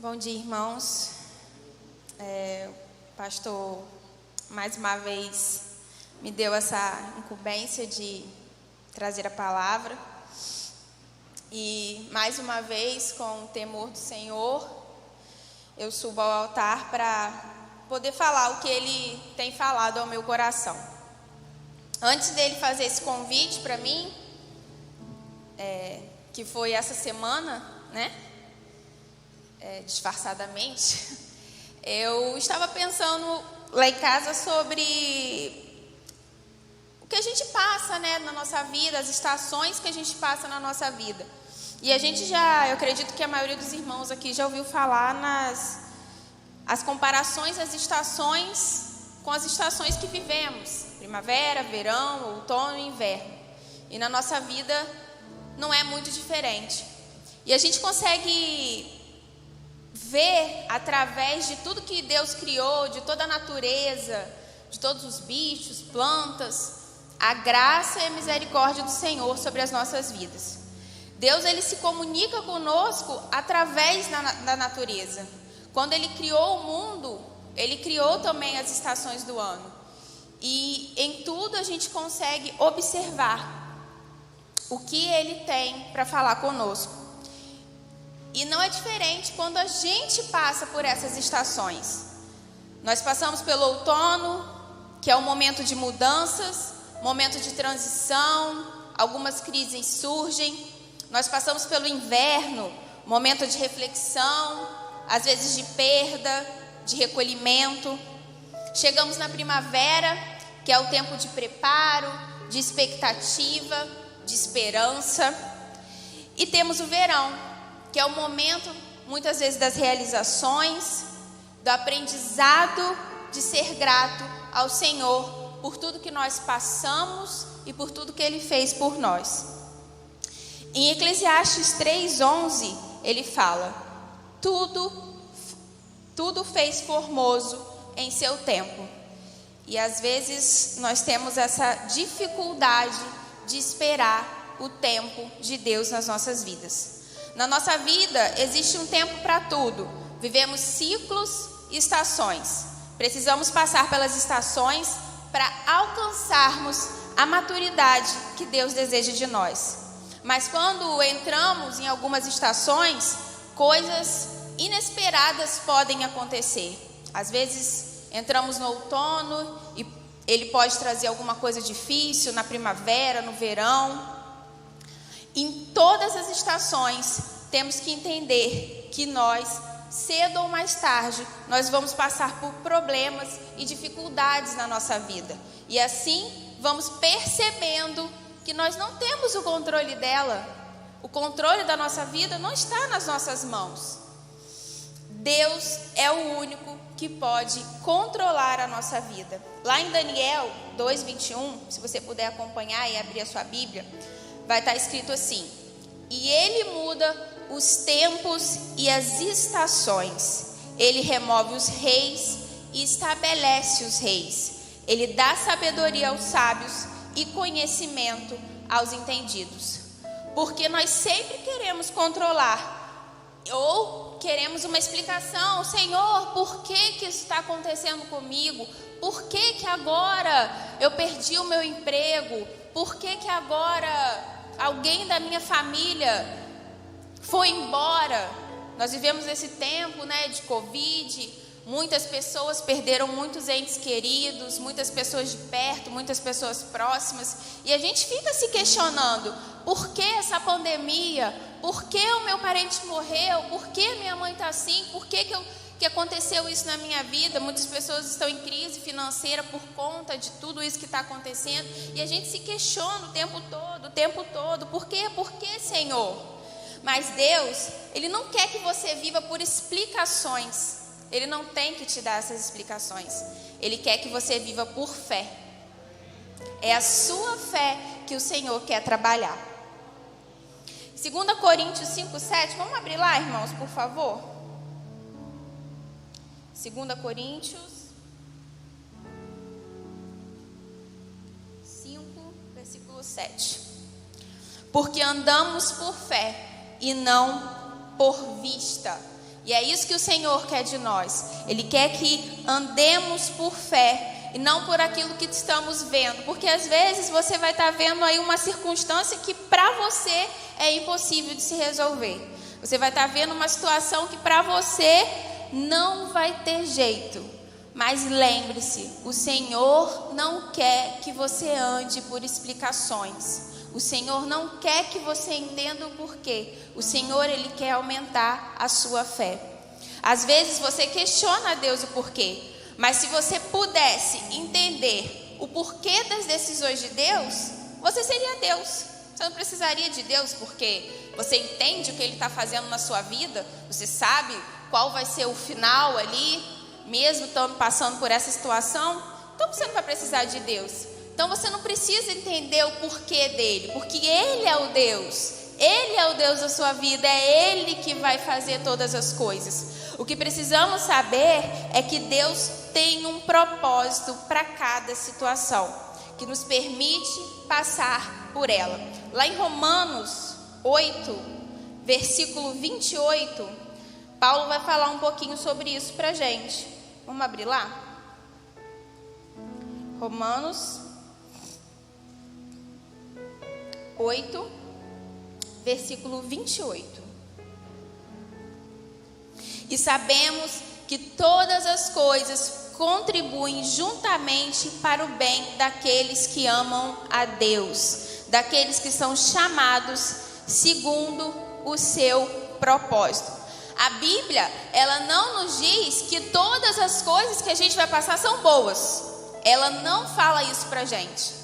Bom dia, irmãos. O pastor, mais uma vez, me deu essa incumbência de trazer a palavra. E, mais uma vez, com o temor do Senhor, eu subo ao altar para poder falar o que Ele tem falado ao meu coração. Antes dele fazer esse convite para mim, que foi essa semana, né? Disfarçadamente, eu estava pensando lá em casa sobre o que a gente passa, né, na nossa vida, as estações que a gente passa na nossa vida. E a gente eu acredito que a maioria dos irmãos aqui já ouviu falar as comparações das estações com as estações que vivemos: primavera, verão, outono e inverno. E na nossa vida não é muito diferente. E a gente consegue ver através de tudo que Deus criou, de toda a natureza, de todos os bichos, plantas, a graça e a misericórdia do Senhor sobre as nossas vidas. Deus, Ele se comunica conosco através da natureza. Quando Ele criou o mundo, Ele criou também as estações do ano. E em tudo a gente consegue observar o que Ele tem para falar conosco. E não é diferente quando a gente passa por essas estações. Nós passamos pelo outono, que é um momento de mudanças, momento de transição, algumas crises surgem. Nós passamos pelo inverno, momento de reflexão, às vezes de perda, de recolhimento. Chegamos na primavera, que é o tempo de preparo, de expectativa, de esperança. E temos o verão, que é o momento, muitas vezes, das realizações, do aprendizado de ser grato ao Senhor por tudo que nós passamos e por tudo que Ele fez por nós. Em Eclesiastes 3:11, ele fala: tudo fez formoso em seu tempo. E às vezes nós temos essa dificuldade de esperar o tempo de Deus nas nossas vidas. Na nossa vida existe um tempo para tudo. Vivemos ciclos e estações. Precisamos passar pelas estações para alcançarmos a maturidade que Deus deseja de nós. Mas quando entramos em algumas estações, coisas inesperadas podem acontecer. Às vezes entramos no outono e ele pode trazer alguma coisa difícil, na primavera, no verão. Em todas as estações, temos que entender que nós, cedo ou mais tarde, nós vamos passar por problemas e dificuldades na nossa vida. E assim, vamos percebendo que nós não temos o controle dela. O controle da nossa vida não está nas nossas mãos. Deus é o único que pode controlar a nossa vida. Lá em Daniel 2:21, se você puder acompanhar e abrir a sua Bíblia, vai estar escrito assim: e Ele muda os tempos e as estações. Ele remove os reis e estabelece os reis. Ele dá sabedoria aos sábios e conhecimento aos entendidos. Porque nós sempre queremos controlar, ou queremos uma explicação: Senhor, por que isso está acontecendo comigo? Por que agora eu perdi o meu emprego? Por que agora alguém da minha família foi embora? Nós vivemos esse tempo, né, de Covid. Muitas pessoas perderam muitos entes queridos, muitas pessoas de perto, muitas pessoas próximas. E a gente fica se questionando: por que essa pandemia? Por que o meu parente morreu? Por que minha mãe está assim? Por que aconteceu isso na minha vida? Muitas pessoas estão em crise financeira por conta de tudo isso que está acontecendo. E a gente se questiona o tempo todo. Por quê? Por que, Senhor? Mas Deus, Ele não quer que você viva por explicações. Ele não tem que te dar essas explicações. Ele quer que você viva por fé. É a sua fé que o Senhor quer trabalhar. 2 Coríntios 5:7. Vamos abrir lá, irmãos, por favor. 2 Coríntios 5, versículo 7. Porque andamos por fé e não por vista. E é isso que o Senhor quer de nós. Ele quer que andemos por fé e não por aquilo que estamos vendo. Porque às vezes você vai estar vendo aí uma circunstância que para você é impossível de se resolver. Você vai estar vendo uma situação que para você não vai ter jeito. Mas lembre-se, o Senhor não quer que você ande por explicações. O Senhor não quer que você entenda o porquê. O Senhor, Ele quer aumentar a sua fé. Às vezes você questiona a Deus o porquê. Mas se você pudesse entender o porquê das decisões de Deus, você seria Deus. Você não precisaria de Deus porque você entende o que Ele está fazendo na sua vida. Você sabe qual vai ser o final ali, mesmo estando passando por essa situação. Então você não vai precisar de Deus. Então você não precisa entender o porquê dele, porque Ele é o Deus. Ele é o Deus da sua vida, é Ele que vai fazer todas as coisas. O que precisamos saber é que Deus tem um propósito para cada situação, que nos permite passar por ela. Lá em Romanos 8, versículo 28, Paulo vai falar um pouquinho sobre isso para a gente. Vamos abrir lá? Romanos 8, versículo 28. E sabemos que todas as coisas contribuem juntamente para o bem daqueles que amam a Deus, daqueles que são chamados segundo o seu propósito. A Bíblia, ela não nos diz que todas as coisas que a gente vai passar são boas. Ela não fala isso pra gente.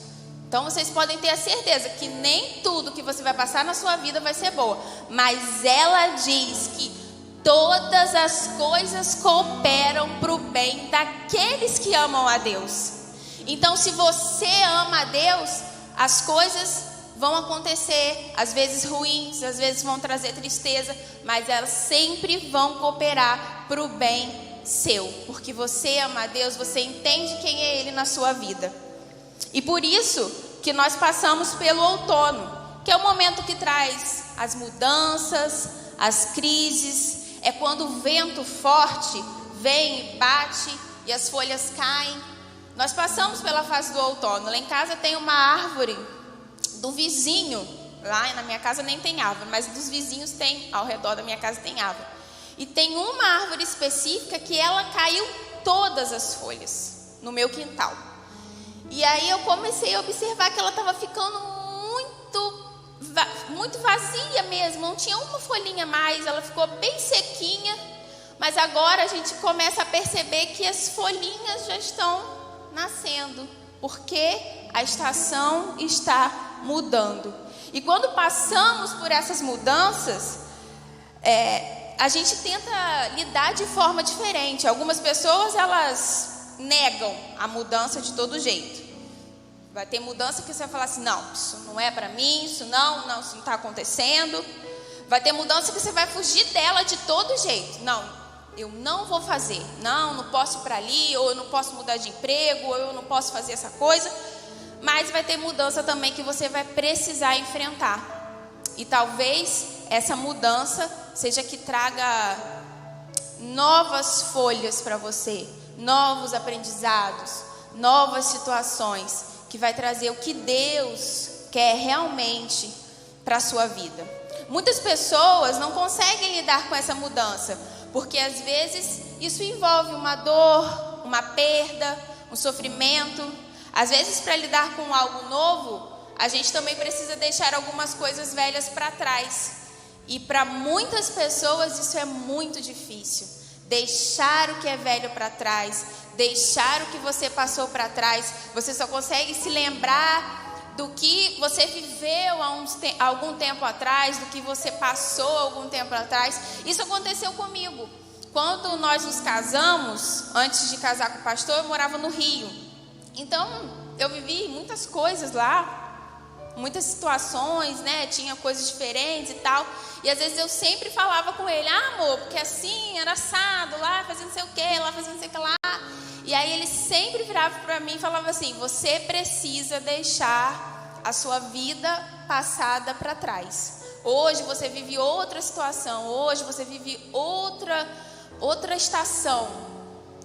Então vocês podem ter a certeza que nem tudo que você vai passar na sua vida vai ser boa. Mas ela diz que todas as coisas cooperam para o bem daqueles que amam a Deus. Então se você ama a Deus, as coisas vão acontecer, às vezes ruins, às vezes vão trazer tristeza, mas elas sempre vão cooperar para o bem seu. Porque você ama a Deus, você entende quem é Ele na sua vida. E por isso que nós passamos pelo outono, que é o momento que traz as mudanças, as crises. É quando o vento forte vem e bate e as folhas caem. Nós passamos pela fase do outono. Lá em casa tem uma árvore do vizinho. Lá na minha casa nem tem árvore, mas dos vizinhos tem, ao redor da minha casa tem árvore. E tem uma árvore específica que ela caiu todas as folhas no meu quintal. E aí eu comecei a observar que ela estava ficando muito vazia mesmo, não tinha uma folhinha mais, ela ficou bem sequinha. Mas agora a gente começa a perceber que as folhinhas já estão nascendo, porque a estação está mudando. E quando passamos por essas mudanças, a gente tenta lidar de forma diferente. Algumas pessoas, elas negam a mudança de todo jeito. Vai ter mudança que você vai falar assim, não, isso não é para mim, isso não está acontecendo. Vai ter mudança que você vai fugir dela de todo jeito. Não, eu não vou fazer, não posso ir para ali, ou eu não posso mudar de emprego, ou eu não posso fazer essa coisa. Mas vai ter mudança também que você vai precisar enfrentar. E talvez essa mudança seja que traga novas folhas para você, novos aprendizados, novas situações, que vai trazer o que Deus quer realmente para a sua vida. Muitas pessoas não conseguem lidar com essa mudança, porque às vezes isso envolve uma dor, uma perda, um sofrimento. Às vezes, para lidar com algo novo, a gente também precisa deixar algumas coisas velhas para trás. E para muitas pessoas isso é muito difícil. Deixar o que é velho para trás, deixar o que você passou para trás. Você só consegue se lembrar do que você viveu há algum tempo atrás, do que você passou algum tempo atrás. Isso aconteceu comigo. Quando nós nos casamos, antes de casar com o pastor, eu morava no Rio. Então, eu vivi muitas coisas lá, muitas situações, né? Tinha coisas diferentes e tal. E às vezes eu sempre falava com ele, amor, porque assim, era assado, lá fazendo não sei o que, lá fazendo não sei o que lá. E aí ele sempre virava para mim e falava assim, você precisa deixar a sua vida passada para trás. Hoje você vive outra situação, hoje você vive outra estação.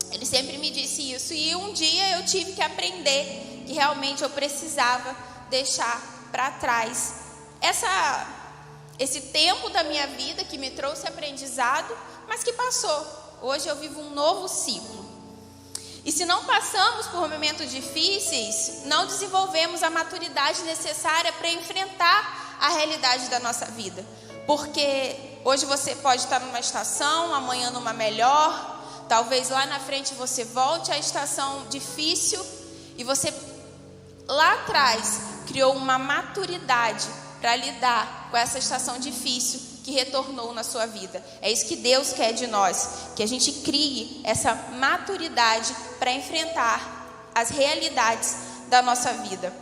Ele sempre me disse isso, e um dia eu tive que aprender que realmente eu precisava deixar para trás esse tempo da minha vida que me trouxe aprendizado, mas que passou. Hoje eu vivo um novo ciclo. E se não passamos por momentos difíceis, não desenvolvemos a maturidade necessária para enfrentar a realidade da nossa vida. Porque hoje você pode estar numa estação, amanhã numa melhor. Talvez lá na frente você volte à estação difícil e você lá atrás criou uma maturidade para lidar com essa estação difícil que retornou na sua vida. É isso que Deus quer de nós, que a gente crie essa maturidade para enfrentar as realidades da nossa vida.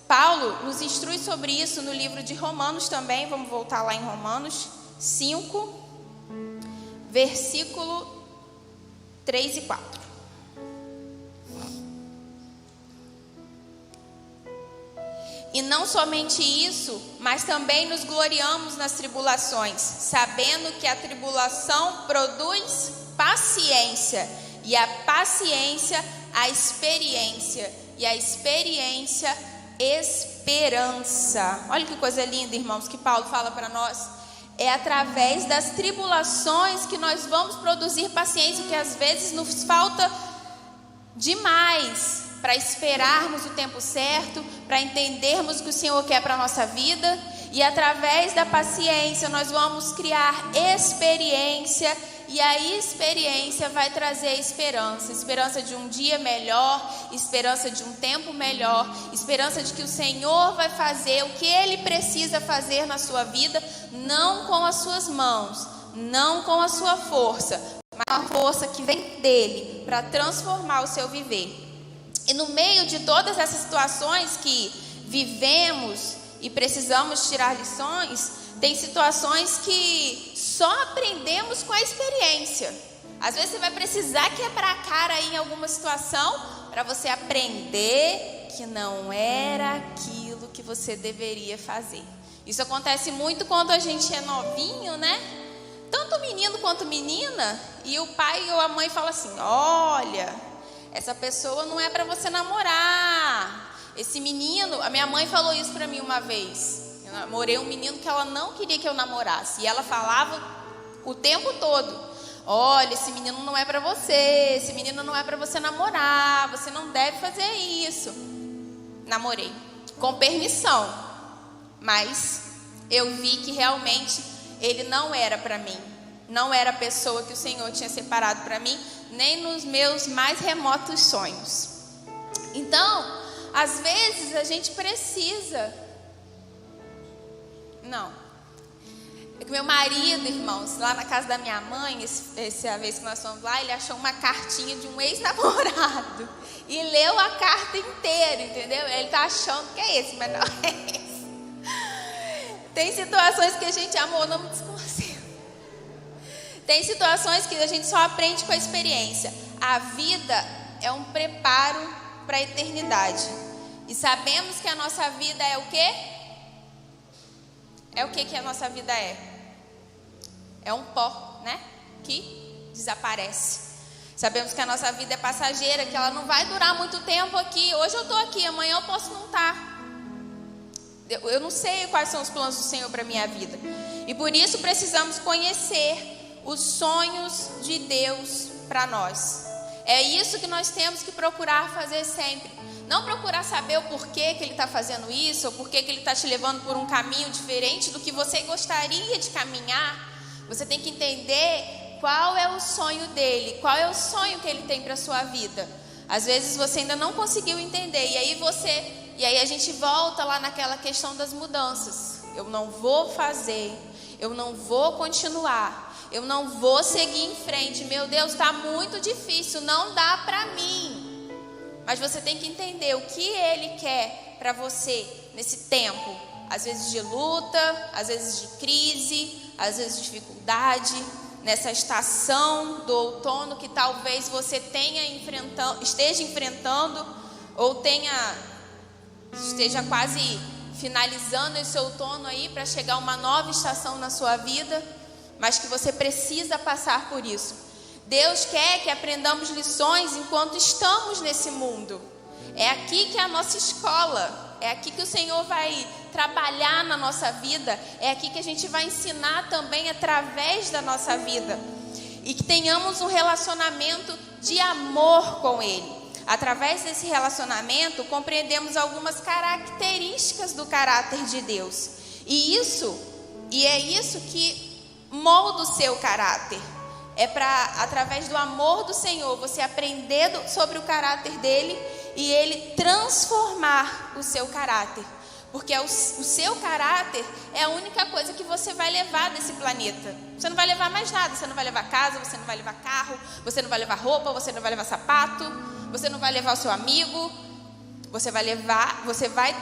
Paulo nos instrui sobre isso no livro de Romanos também. Vamos voltar lá em Romanos 5, versículo 3 e 4. E não somente isso, mas também nos gloriamos nas tribulações, sabendo que a tribulação produz paciência, e a paciência, a experiência, e a experiência, esperança. Olha que coisa linda, irmãos, que Paulo fala para nós. É através das tribulações que nós vamos produzir paciência, que às vezes nos falta demais para esperarmos o tempo certo, para entendermos o que o Senhor quer para a nossa vida. E através da paciência nós vamos criar experiência, e a experiência vai trazer esperança. Esperança de um dia melhor, esperança de um tempo melhor, esperança de que o Senhor vai fazer o que Ele precisa fazer na sua vida, não com as suas mãos, não com a sua força, mas a força que vem dEle para transformar o seu viver. E no meio de todas essas situações que vivemos e precisamos tirar lições, tem situações que só aprendemos com a experiência. Às vezes você vai precisar quebrar a cara aí em alguma situação para você aprender que não era aquilo que você deveria fazer. Isso acontece muito quando a gente é novinho, né? Tanto menino quanto menina, e o pai ou a mãe falam assim: olha, essa pessoa não é para você namorar. Esse menino, a minha mãe falou isso para mim uma vez. Eu namorei um menino que ela não queria que eu namorasse. E ela falava o tempo todo: olha, esse menino não é para você. Esse menino não é para você namorar. Você não deve fazer isso. Namorei, com permissão. Mas eu vi que realmente ele não era para mim. Não era a pessoa que o Senhor tinha separado para mim, nem nos meus mais remotos sonhos. Então, às vezes a gente precisa. Não. É que meu marido, irmãos, lá na casa da minha mãe, essa vez que nós fomos lá, ele achou uma cartinha de um ex-namorado e leu a carta inteira, entendeu? Ele tá achando que é esse, mas não é esse. Tem situações que a gente, amor, não me desconcentra. Tem situações que a gente só aprende com a experiência. A vida é um preparo para a eternidade. E sabemos que a nossa vida é o quê? É o que a nossa vida é? É um pó, né? Que desaparece. Sabemos que a nossa vida é passageira, que ela não vai durar muito tempo aqui. Hoje eu estou aqui, amanhã eu posso não estar. Eu não sei quais são os planos do Senhor para a minha vida. E por isso precisamos conhecer os sonhos de Deus para nós. É isso que nós temos que procurar fazer sempre. Não procurar saber o porquê que Ele está fazendo isso, ou porquê que Ele está te levando por um caminho diferente do que você gostaria de caminhar. Você tem que entender qual é o sonho dEle, qual é o sonho que Ele tem para a sua vida. Às vezes você ainda não conseguiu entender, e aí a gente volta lá naquela questão das mudanças. Eu não vou fazer, eu não vou continuar, eu não vou seguir em frente. Meu Deus, está muito difícil, não dá para mim. Mas você tem que entender o que Ele quer para você nesse tempo. Às vezes de luta, às vezes de crise, às vezes de dificuldade. Nessa estação do outono que talvez você esteja enfrentando, ou esteja quase finalizando esse outono aí para chegar uma nova estação na sua vida, mas que você precisa passar por isso. Deus quer que aprendamos lições enquanto estamos nesse mundo. É aqui que é a nossa escola, é aqui que o Senhor vai trabalhar na nossa vida, é aqui que a gente vai ensinar também através da nossa vida. E que tenhamos um relacionamento de amor com Ele. Através desse relacionamento, compreendemos algumas características do caráter de Deus. E é isso que molda o seu caráter. É para, através do amor do Senhor, você aprender sobre o caráter dele e ele transformar o seu caráter. Porque o seu caráter é a única coisa que você vai levar desse planeta. Você não vai levar mais nada. Você não vai levar casa, você não vai levar carro, você não vai levar roupa, você não vai levar sapato, você não vai levar o seu amigo. Você vai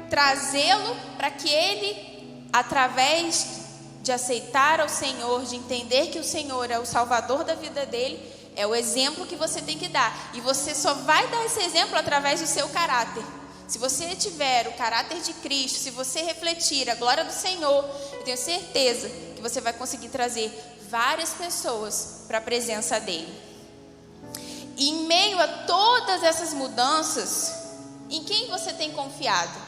trazê-lo para que ele, através de aceitar ao Senhor, de entender que o Senhor é o Salvador da vida dele, é o exemplo que você tem que dar. E você só vai dar esse exemplo através do seu caráter. Se você tiver o caráter de Cristo, se você refletir a glória do Senhor, eu tenho certeza que você vai conseguir trazer várias pessoas para a presença dele. E em meio a todas essas mudanças, em quem você tem confiado?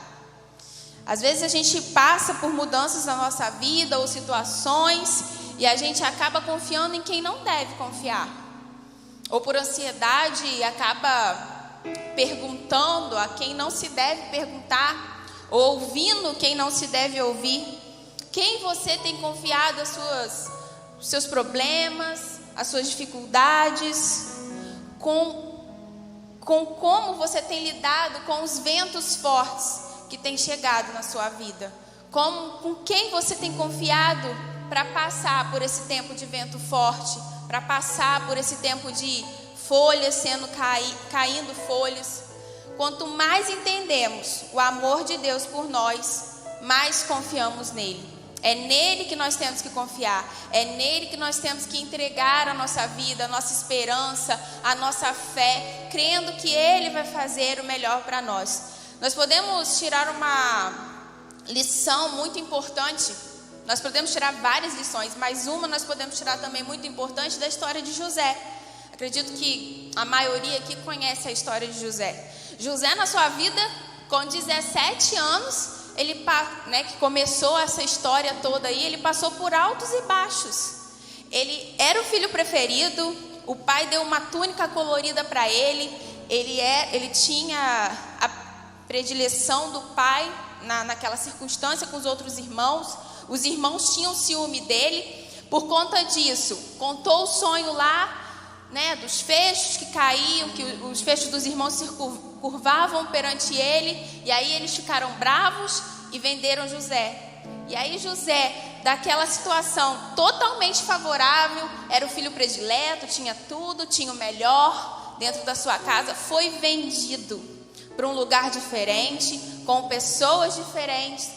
Às vezes a gente passa por mudanças na nossa vida ou situações e a gente acaba confiando em quem não deve confiar. Ou por ansiedade acaba perguntando a quem não se deve perguntar, ou ouvindo quem não se deve ouvir. Quem você tem confiado os seus problemas, as suas dificuldades, com como você tem lidado com os ventos fortes que tem chegado na sua vida, com quem você tem confiado para passar por esse tempo de vento forte, para passar por esse tempo de folhas caindo folhas. Quanto mais entendemos o amor de Deus por nós, mais confiamos nele. É nele que nós temos que confiar, é nele que nós temos que entregar a nossa vida, a nossa esperança, a nossa fé, crendo que ele vai fazer o melhor para nós. Nós podemos tirar uma lição muito importante, nós podemos tirar várias lições, mas uma nós podemos tirar também muito importante da história de José. Acredito que a maioria aqui conhece a história de José. José, na sua vida, com 17 anos, que começou essa história toda aí, ele passou por altos e baixos. Ele era o filho preferido, o pai deu uma túnica colorida para ele, ele tinha a predileção do pai naquela circunstância com os outros irmãos. Os irmãos tinham ciúme dele. Por conta disso, contou o sonho lá, dos feixes que caíam, que os feixes dos irmãos se curvavam perante ele, e aí eles ficaram bravos e venderam José. E aí José, daquela situação totalmente favorável, era o filho predileto, tinha tudo, tinha o melhor dentro da sua casa, foi vendido para um lugar diferente, com pessoas diferentes,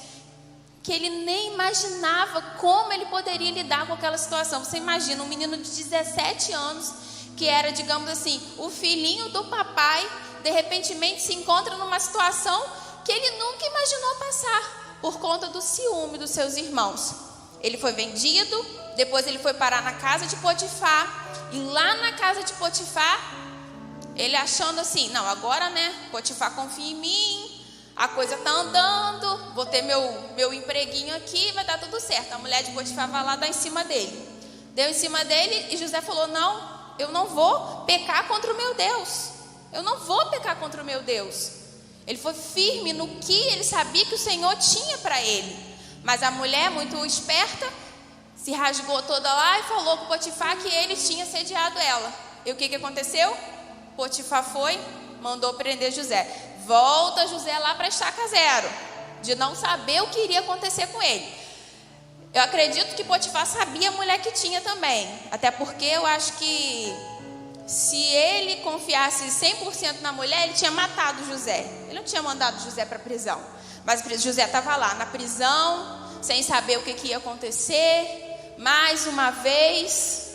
que ele nem imaginava como ele poderia lidar com aquela situação. Você imagina um menino de 17 anos, que era, digamos assim, o filhinho do papai, de repente se encontra numa situação que ele nunca imaginou passar, por conta do ciúme dos seus irmãos. Ele foi vendido, depois ele foi parar na casa de Potifar, e lá na casa de Potifar, ele achando assim, não, agora Potifar confia em mim, a coisa tá andando, vou ter meu empreguinho aqui, vai dar tudo certo. A mulher de Potifar vai lá dar em cima dele. Deu em cima dele e José falou, não, eu não vou pecar contra o meu Deus. Eu não vou pecar contra o meu Deus. Ele foi firme no que ele sabia que o Senhor tinha para ele. Mas a mulher, muito esperta, se rasgou toda lá e falou para Potifar que ele tinha sediado ela. E o que aconteceu? Potifar mandou prender José. Volta José lá para a estaca zero, de não saber o que iria acontecer com ele. Eu acredito que Potifar sabia a mulher que tinha também. Até porque eu acho que se ele confiasse 100% na mulher, ele tinha matado José. Ele não tinha mandado José para a prisão. Mas José estava lá na prisão, sem saber o que ia acontecer. Mais uma vez,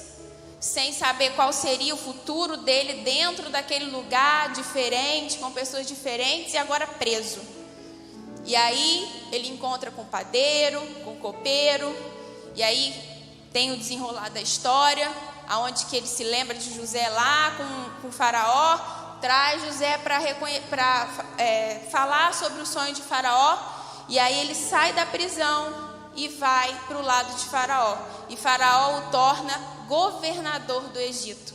sem saber qual seria o futuro dele dentro daquele lugar diferente, com pessoas diferentes, e agora preso. E aí ele encontra com o padeiro, com o copeiro, e aí tem o desenrolar da história, aonde que ele se lembra de José lá com o faraó, traz José para falar sobre o sonho de faraó, e aí ele sai da prisão e vai para o lado de faraó, e faraó o torna governador do Egito.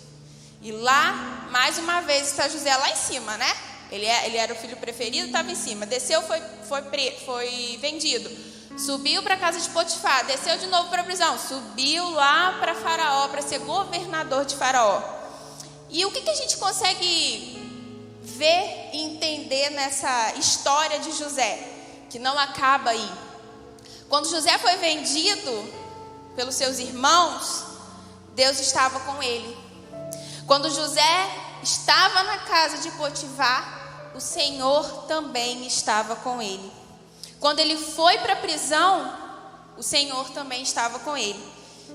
E lá, mais uma vez, está José lá em cima, né? Ele era o filho preferido, estava em cima. Desceu, foi vendido. Subiu para a casa de Potifar, desceu de novo para a prisão. Subiu lá para faraó, para ser governador de faraó. E o que a gente consegue ver e entender nessa história de José? Que não acaba aí. Quando José foi vendido pelos seus irmãos, Deus estava com ele. Quando José estava na casa de Potifar, o Senhor também estava com ele. Quando ele foi para a prisão, o Senhor também estava com ele.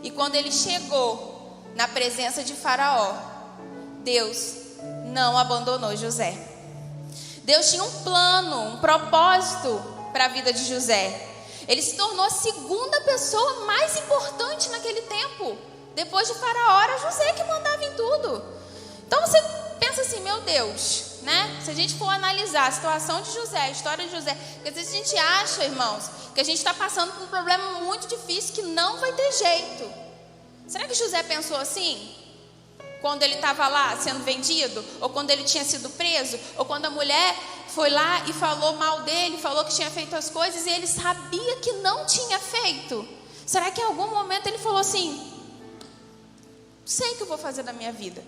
E quando ele chegou na presença de Faraó, Deus não abandonou José. Deus tinha um plano, um propósito para a vida de José. Ele se tornou a segunda pessoa mais importante naquele tempo. Depois de Faraó, era José que mandava em tudo. Então você pensa assim, meu Deus, né? Se a gente for analisar a situação de José, a história de José, porque às vezes a gente acha, irmãos, que a gente está passando por um problema muito difícil que não vai ter jeito. Será que José pensou assim? Quando ele estava lá sendo vendido? Ou quando ele tinha sido preso? Ou quando a mulher foi lá e falou mal dele, falou que tinha feito as coisas e ele sabia que não tinha feito? Será que em algum momento ele falou assim, sei o que eu vou fazer da minha vida?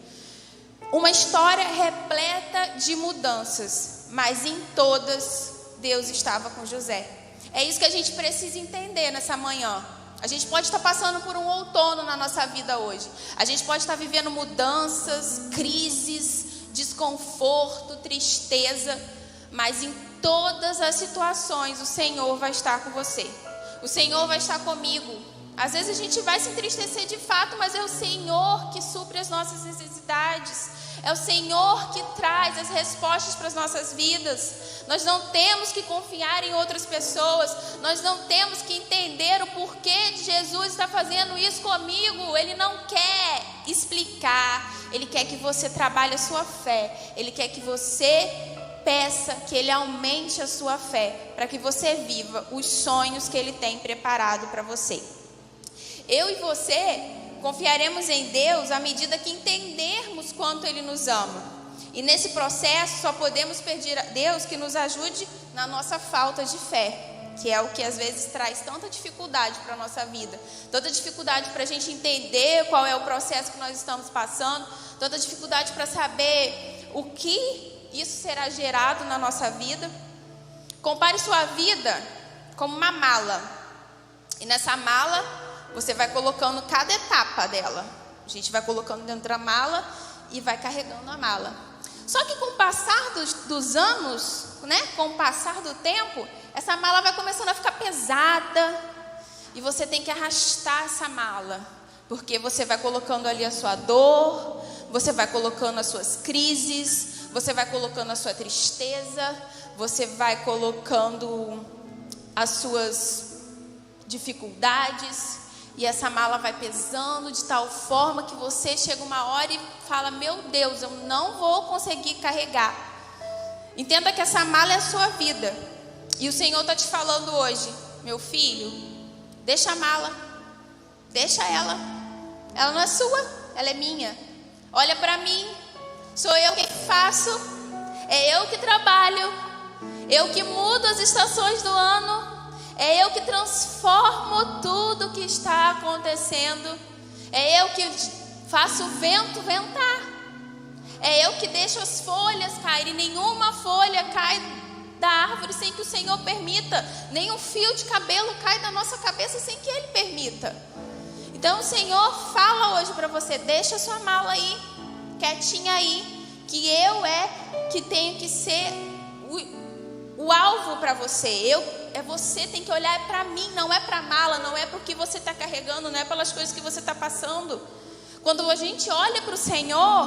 Uma história repleta de mudanças, mas em todas Deus estava com José. É isso que a gente precisa entender nessa manhã. A gente pode estar passando por um outono na nossa vida hoje. A gente pode estar vivendo mudanças, crises, desconforto, tristeza, mas em todas as situações o Senhor vai estar com você. O Senhor vai estar comigo. Às vezes a gente vai se entristecer de fato, mas é o Senhor que supre as nossas necessidades. É o Senhor que traz as respostas para as nossas vidas. Nós não temos que confiar em outras pessoas. Nós não temos que entender o porquê de Jesus estar fazendo isso comigo. Ele não quer explicar. Ele quer que você trabalhe a sua fé. Ele quer que você peça que Ele aumente a sua fé, para que você viva os sonhos que Ele tem preparado para você. Eu e você confiaremos em Deus à medida que entendermos quanto Ele nos ama. E nesse processo só podemos pedir a Deus que nos ajude na nossa falta de fé, que é o que às vezes traz tanta dificuldade para a nossa vida. Tanta dificuldade para a gente entender qual é o processo que nós estamos passando. Tanta dificuldade para saber o que isso será gerado na nossa vida. Compare sua vida como uma mala. E nessa mala você vai colocando cada etapa dela. A gente vai colocando dentro da mala e vai carregando a mala. Só que com o passar dos anos, né, com o passar do tempo, essa mala vai começando a ficar pesada. E você tem que arrastar essa mala. Porque você vai colocando ali a sua dor, você vai colocando as suas crises, você vai colocando a sua tristeza, você vai colocando as suas dificuldades. E essa mala vai pesando de tal forma que você chega uma hora e fala, meu Deus, eu não vou conseguir carregar. Entenda que essa mala é a sua vida. E o Senhor está te falando hoje, meu filho, deixa a mala, deixa ela. Ela não é sua, ela é minha. Olha para mim, sou eu quem faço, é eu que trabalho, eu que mudo as estações do ano. É eu que transformo tudo que está acontecendo. É eu que faço o vento ventar. É eu que deixo as folhas cair. E nenhuma folha cai da árvore sem que o Senhor permita. Nenhum fio de cabelo cai da nossa cabeça sem que Ele permita. Então o Senhor fala hoje para você, deixa a sua mala aí, quietinha aí, que eu que tenho que ser o alvo para você. Você tem que olhar para mim, não é para a mala, não é para o que você está carregando, não é pelas coisas que você está passando. Quando a gente olha para o Senhor,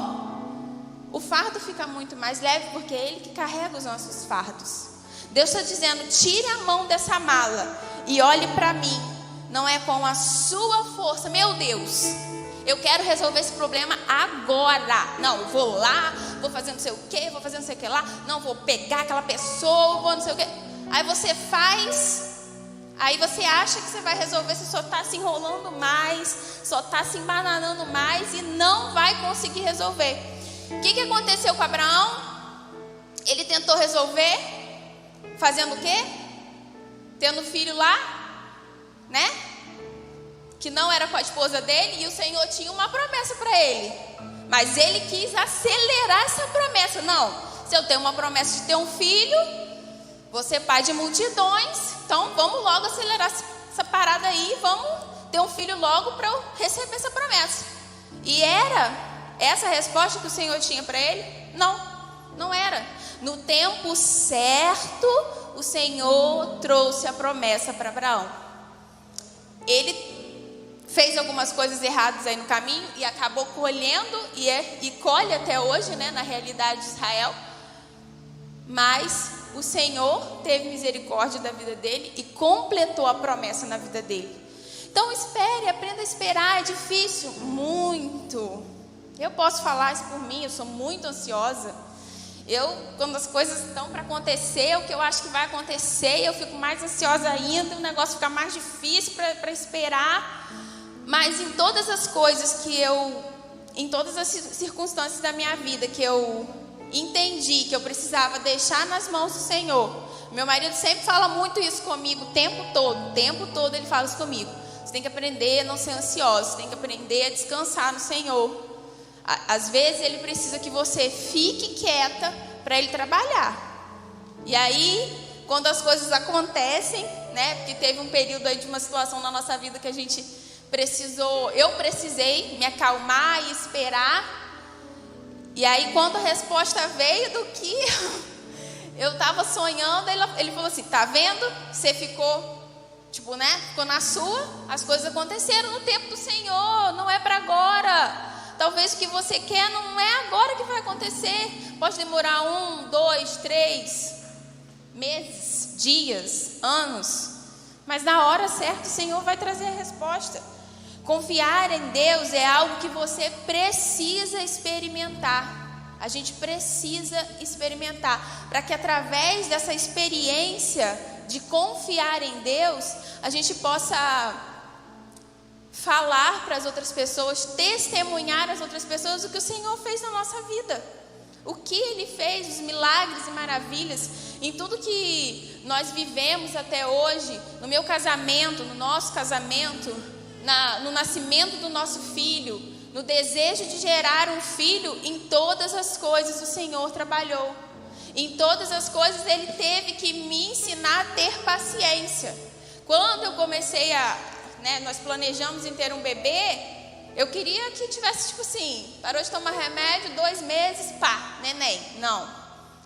o fardo fica muito mais leve, porque é Ele que carrega os nossos fardos. Deus está dizendo: tire a mão dessa mala e olhe para mim. Não é com a sua força. Meu Deus, eu quero resolver esse problema agora. Não, vou lá, vou fazer não sei o que, vou fazer não sei o que lá. Não, vou pegar aquela pessoa, vou não sei o que. Aí você faz, aí você acha que você vai resolver, você só está se enrolando mais, só está se embananando mais e não vai conseguir resolver. O que aconteceu com Abraão? Ele tentou resolver, fazendo o quê? Tendo filho lá, né? Que não era com a esposa dele, e o Senhor tinha uma promessa para ele. Mas ele quis acelerar essa promessa. Não, se eu tenho uma promessa de ter um filho, você é pai de multidões, então vamos logo acelerar essa parada aí, vamos ter um filho logo para eu receber essa promessa. E era essa a resposta que o Senhor tinha para ele? Não, não era. No tempo certo, o Senhor trouxe a promessa para Abraão. Ele fez algumas coisas erradas aí no caminho e acabou colhendo, e colhe até hoje, né, na realidade de Israel. Mas o Senhor teve misericórdia da vida dele e completou a promessa na vida dele. Então espere, aprenda a esperar. É difícil? Muito. Eu posso falar isso por mim, eu sou muito ansiosa. Quando as coisas estão para acontecer, o que eu acho que vai acontecer, eu fico mais ansiosa ainda, o negócio fica mais difícil para esperar. Mas em todas as coisas em todas as circunstâncias da minha vida que eu entendi que eu precisava deixar nas mãos do Senhor. Meu marido sempre fala muito isso comigo o tempo todo ele fala isso comigo. Você tem que aprender a não ser ansioso, você tem que aprender a descansar no Senhor. Às vezes ele precisa que você fique quieta para ele trabalhar. E aí, quando as coisas acontecem, né? Porque teve um período aí de uma situação na nossa vida que a gente eu precisei me acalmar e esperar. E aí, quando a resposta veio do que eu estava sonhando, ele falou assim: tá vendo? Você ficou, ficou na sua, as coisas aconteceram no tempo do Senhor, não é para agora. Talvez o que você quer não é agora que vai acontecer. Pode demorar 1, 2, 3 meses, dias, anos. Mas na hora certa o Senhor vai trazer a resposta. Confiar em Deus é algo que você precisa experimentar. A gente precisa experimentar. Para que através dessa experiência de confiar em Deus, a gente possa falar para as outras pessoas, testemunhar às outras pessoas o que o Senhor fez na nossa vida, o que Ele fez, os milagres e maravilhas, em tudo que nós vivemos até hoje, no meu casamento, no nosso casamento, no nascimento do nosso filho, no desejo de gerar um filho. Em todas as coisas o Senhor trabalhou, em todas as coisas Ele teve que me ensinar a ter paciência. Quando eu comecei nós planejamos em ter um bebê, eu queria que tivesse parou de tomar remédio, 2 meses, neném. Não,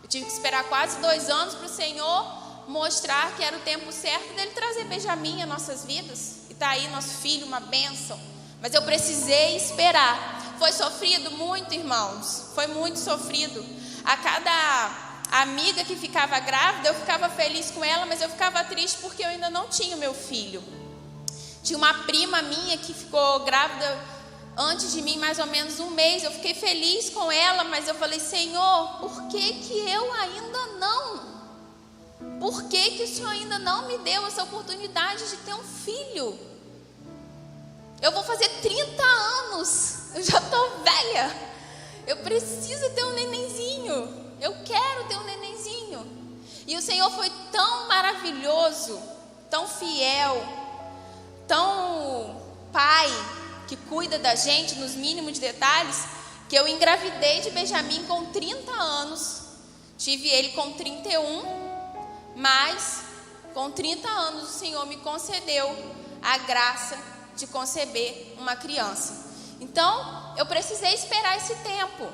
eu tive que esperar quase 2 anos para o Senhor mostrar que era o tempo certo dele trazer Benjamim às nossas vidas. E está aí nosso filho, uma bênção. Mas eu precisei esperar. Foi sofrido muito, irmãos, foi muito sofrido. A cada amiga que ficava grávida, eu ficava feliz com ela, mas eu ficava triste porque eu ainda não tinha o meu filho. Tinha uma prima minha que ficou grávida antes de mim, mais ou menos 1 mês. Eu fiquei feliz com ela, mas eu falei: Senhor, por que eu ainda não? Por que o Senhor ainda não me deu essa oportunidade de ter um filho? Eu vou fazer 30 anos, eu já estou velha. Eu preciso ter um nenenzinho. Eu quero ter um nenenzinho. E o Senhor foi tão maravilhoso, tão fiel, tão pai, que cuida da gente nos mínimos detalhes, que eu engravidei de Benjamim com 30 anos, tive ele com 31, mas com 30 anos o Senhor me concedeu a graça de conceber uma criança. Então eu precisei esperar esse tempo,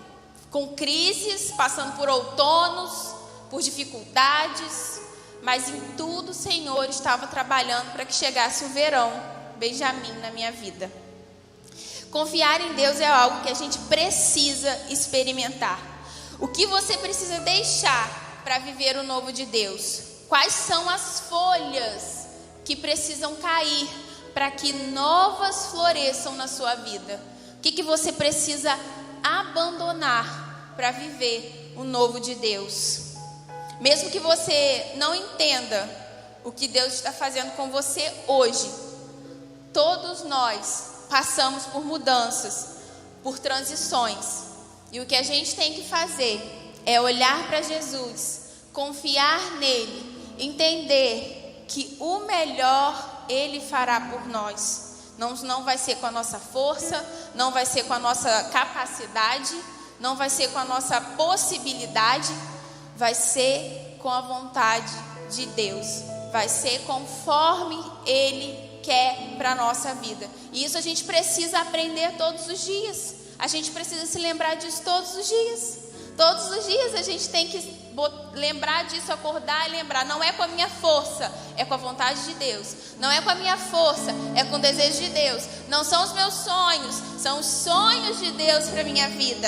com crises, passando por outonos, por dificuldades, mas em tudo o Senhor estava trabalhando para que chegasse o verão, Benjamim, na minha vida. Confiar em Deus é algo que a gente precisa experimentar. O que você precisa deixar para viver o novo de Deus? Quais são as folhas que precisam cair para que novas floresçam na sua vida? O que você precisa abandonar para viver o novo de Deus? Mesmo que você não entenda o que Deus está fazendo com você hoje, todos nós passamos por mudanças, por transições. E o que a gente tem que fazer é olhar para Jesus, confiar nele, entender que o melhor Ele fará por nós. Não vai ser com a nossa força, não vai ser com a nossa capacidade, não vai ser com a nossa possibilidade, vai ser com a vontade de Deus. Vai ser conforme Ele quer para a nossa vida. E isso a gente precisa aprender todos os dias. A gente precisa se lembrar disso todos os dias. Todos os dias a gente tem que lembrar disso, acordar e lembrar. Não é com a minha força, é com a vontade de Deus. Não é com a minha força, é com o desejo de Deus. Não são os meus sonhos, são os sonhos de Deus para a minha vida.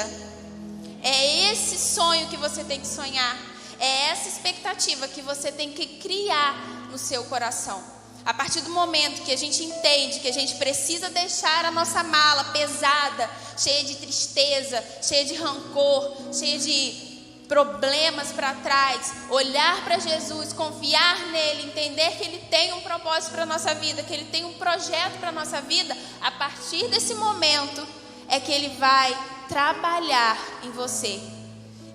É esse sonho que você tem que sonhar. É essa expectativa que você tem que criar no seu coração. A partir do momento que a gente entende que a gente precisa deixar a nossa mala pesada, cheia de tristeza, cheia de rancor, cheia de problemas para trás, olhar para Jesus, confiar nele, entender que ele tem um propósito para a nossa vida, que ele tem um projeto para a nossa vida, a partir desse momento é que ele vai trabalhar em você.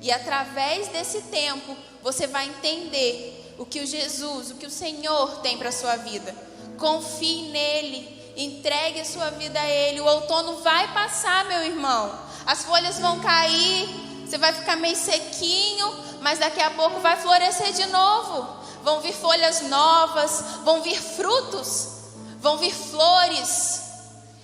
E através desse tempo, você vai entender o que o Jesus, o que o Senhor tem para a sua vida. Confie nele, entregue a sua vida a Ele. O outono vai passar, meu irmão. As folhas vão cair, você vai ficar meio sequinho, mas daqui a pouco vai florescer de novo. Vão vir folhas novas, vão vir frutos, vão vir flores.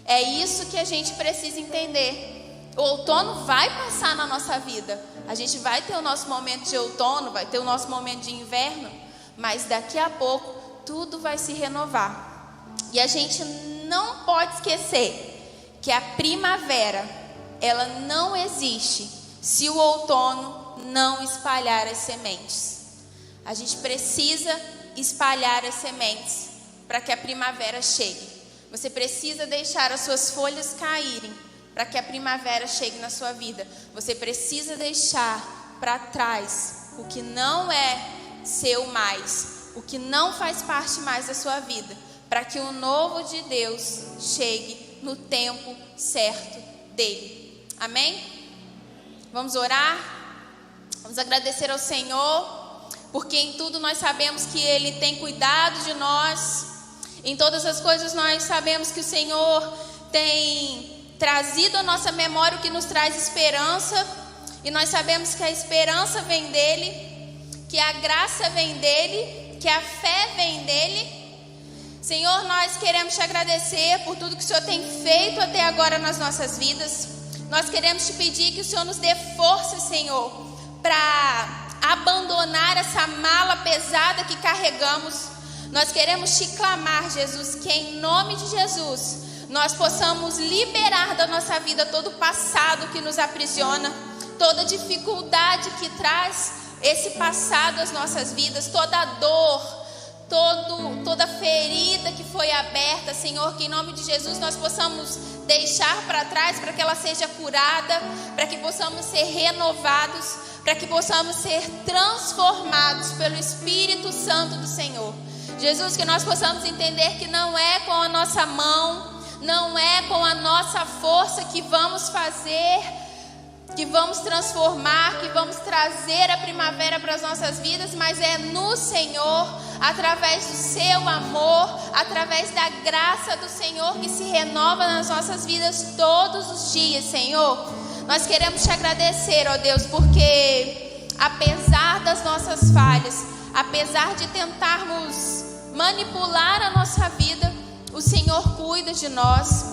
É isso que a gente precisa entender. O outono vai passar na nossa vida. A gente vai ter o nosso momento de outono, vai ter o nosso momento de inverno, mas daqui a pouco tudo vai se renovar. E a gente não pode esquecer que a primavera, ela não existe se o outono não espalhar as sementes. A gente precisa espalhar as sementes para que a primavera chegue. Você precisa deixar as suas folhas caírem para que a primavera chegue na sua vida. Você precisa deixar para trás o que não é seu mais, o que não faz parte mais da sua vida, para que o novo de Deus chegue no tempo certo dele. Amém? Vamos orar? Vamos agradecer ao Senhor, porque em tudo nós sabemos que Ele tem cuidado de nós. Em todas as coisas nós sabemos que o Senhor tem trazido à nossa memória o que nos traz esperança. E nós sabemos que a esperança vem dEle, que a graça vem dEle, que a fé vem dEle. Senhor, nós queremos te agradecer por tudo que o Senhor tem feito até agora nas nossas vidas. Nós queremos te pedir que o Senhor nos dê força, Senhor, para abandonar essa mala pesada que carregamos. Nós queremos te clamar, Jesus, que em nome de Jesus nós possamos liberar da nossa vida todo o passado que nos aprisiona, toda dificuldade que traz esse passado às nossas vidas, toda dor, toda ferida que foi aberta, Senhor, que em nome de Jesus nós possamos deixar para trás, para que ela seja curada, para que possamos ser renovados, para que possamos ser transformados pelo Espírito Santo do Senhor. Jesus, que nós possamos entender que não é com a nossa mão, não é com a nossa força que vamos fazer, que vamos transformar, que vamos trazer a primavera para as nossas vidas, mas é no Senhor, através do seu amor, através da graça do Senhor que se renova nas nossas vidas todos os dias, Senhor. Nós queremos te agradecer, ó Deus, porque apesar das nossas falhas, apesar de tentarmos manipular a nossa vida, o Senhor cuida de nós.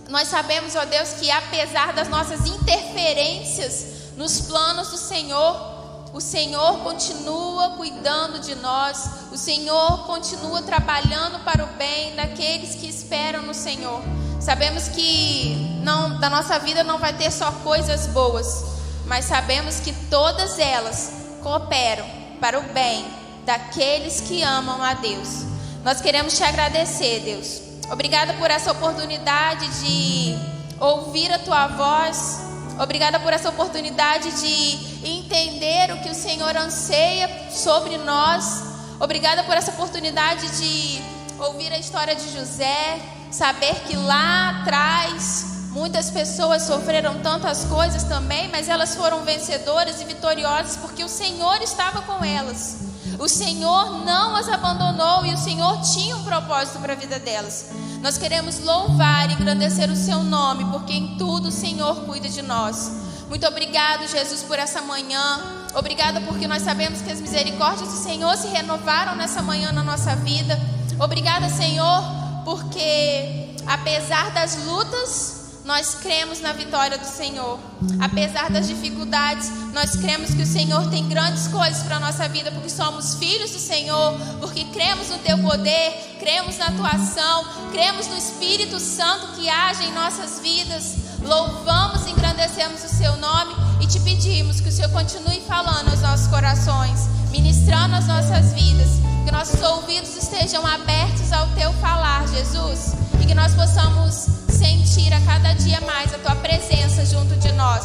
Nós sabemos, ó Deus, que apesar das nossas interferências nos planos do Senhor, o Senhor continua cuidando de nós, o Senhor continua trabalhando para o bem daqueles que esperam no Senhor. Sabemos que da nossa vida não vai ter só coisas boas, mas sabemos que todas elas cooperam para o bem daqueles que amam a Deus. Nós queremos te agradecer, Deus. Obrigada por essa oportunidade de ouvir a tua voz. Obrigada por essa oportunidade de entender o que o Senhor anseia sobre nós. Obrigada por essa oportunidade de ouvir a história de José, saber que lá atrás muitas pessoas sofreram tantas coisas também, mas elas foram vencedoras e vitoriosas porque o Senhor estava com elas. O Senhor não as abandonou e o Senhor tinha um propósito para a vida delas. Nós queremos louvar e engrandecer o seu nome, porque em tudo o Senhor cuida de nós. Muito obrigado, Jesus, por essa manhã. Obrigada porque nós sabemos que as misericórdias do Senhor se renovaram nessa manhã na nossa vida. Obrigada, Senhor, porque apesar das lutas, nós cremos na vitória do Senhor. Apesar das dificuldades, nós cremos que o Senhor tem grandes coisas para a nossa vida, porque somos filhos do Senhor, porque cremos no teu poder, cremos na tua ação, cremos no Espírito Santo que age em nossas vidas. Louvamos e engrandecemos o seu nome e te pedimos que o Senhor continue falando aos nossos corações, ministrando as nossas vidas, que nossos ouvidos estejam abertos ao teu falar, Jesus, e que nós possamos sentir a cada dia mais a tua presença junto de nós.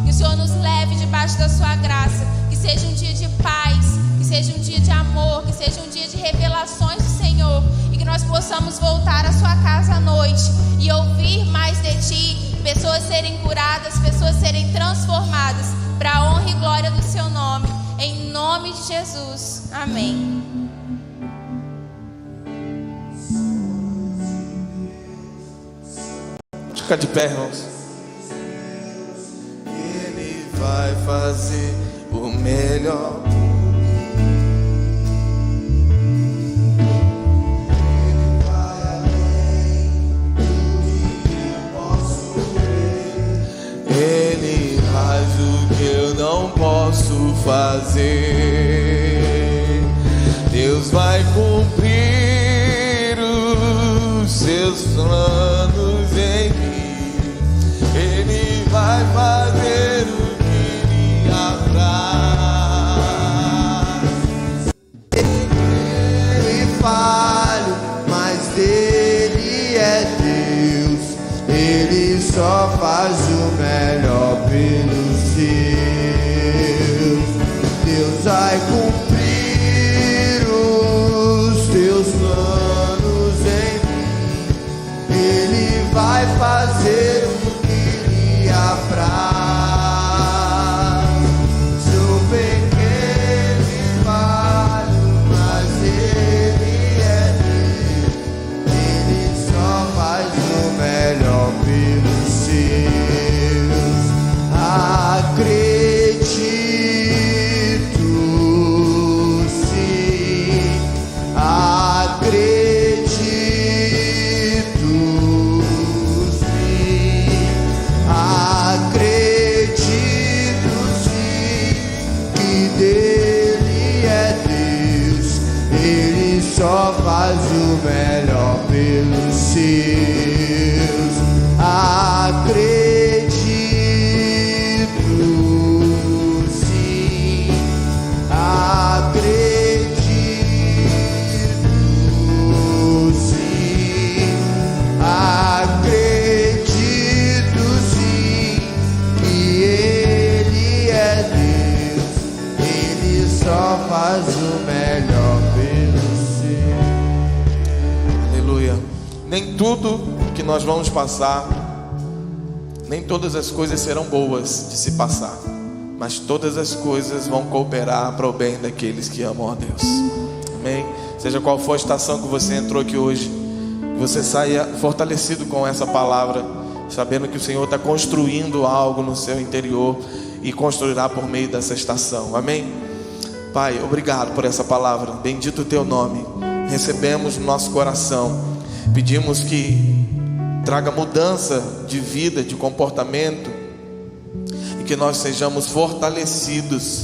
Que o Senhor nos leve debaixo da sua graça. Que seja um dia de paz, que seja um dia de amor, que seja um dia de revelações do Senhor. E que nós possamos voltar à sua casa à noite e ouvir mais de ti. Pessoas serem curadas, pessoas serem transformadas para a honra e glória do seu nome. Em nome de Jesus. Amém. Fica de pé, irmãos. Ele vai fazer o melhor. Ele vai além do que eu posso ver. Ele faz o que eu não posso fazer. Deus vai cumprir os seus planos em mim. Ele vai fazer o que lhe apraz. Ele falho, mas dele é Deus. Ele só faz o melhor pelos seus. Deus vai cumprir os teus planos em mim. Ele vai fazer o apraz. Sou pequeno e falho, mas ele é Deus. Ele só faz o melhor pelos seus. Acredito sim, acredito sim, acredito sim que dele é Deus. Ele só faz o melhor pelos seus. Acredito sim, acredito sim, acredito sim que ele é Deus. Ele só faz o melhor pelos seus. Aleluia. Nem tudo que nós vamos passar, nem todas as coisas serão boas de se passar, mas todas as coisas vão cooperar para o bem daqueles que amam a Deus. Amém? Seja qual for a estação que você entrou aqui hoje, que você saia fortalecido com essa palavra, sabendo que o Senhor está construindo algo no seu interior e construirá por meio dessa estação. Amém? Pai, obrigado por essa palavra. Bendito o teu nome. Recebemos no nosso coração. Pedimos que traga mudança de vida, de comportamento, e que nós sejamos fortalecidos.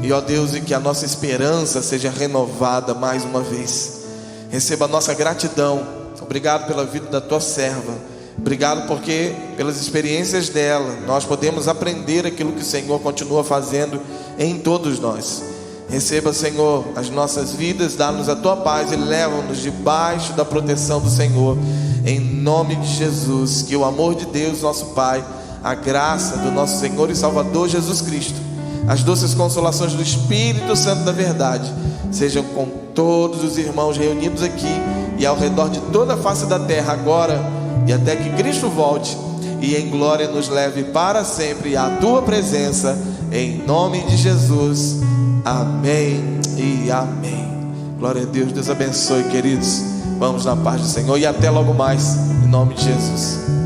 E ó Deus, e que a nossa esperança seja renovada mais uma vez. Receba a nossa gratidão. Obrigado pela vida da tua serva. Obrigado porque pelas experiências dela nós podemos aprender aquilo que o Senhor continua fazendo em todos nós. Receba, Senhor, as nossas vidas, dá-nos a tua paz e leva-nos debaixo da proteção do Senhor, em nome de Jesus. Que o amor de Deus, nosso Pai, a graça do nosso Senhor e Salvador Jesus Cristo, as doces consolações do Espírito Santo da verdade, sejam com todos os irmãos reunidos aqui e ao redor de toda a face da terra, agora e até que Cristo volte e em glória nos leve para sempre à tua presença, em nome de Jesus. Amém e amém. Glória a Deus. Deus abençoe, queridos. Vamos na paz do Senhor e até logo mais, em nome de Jesus.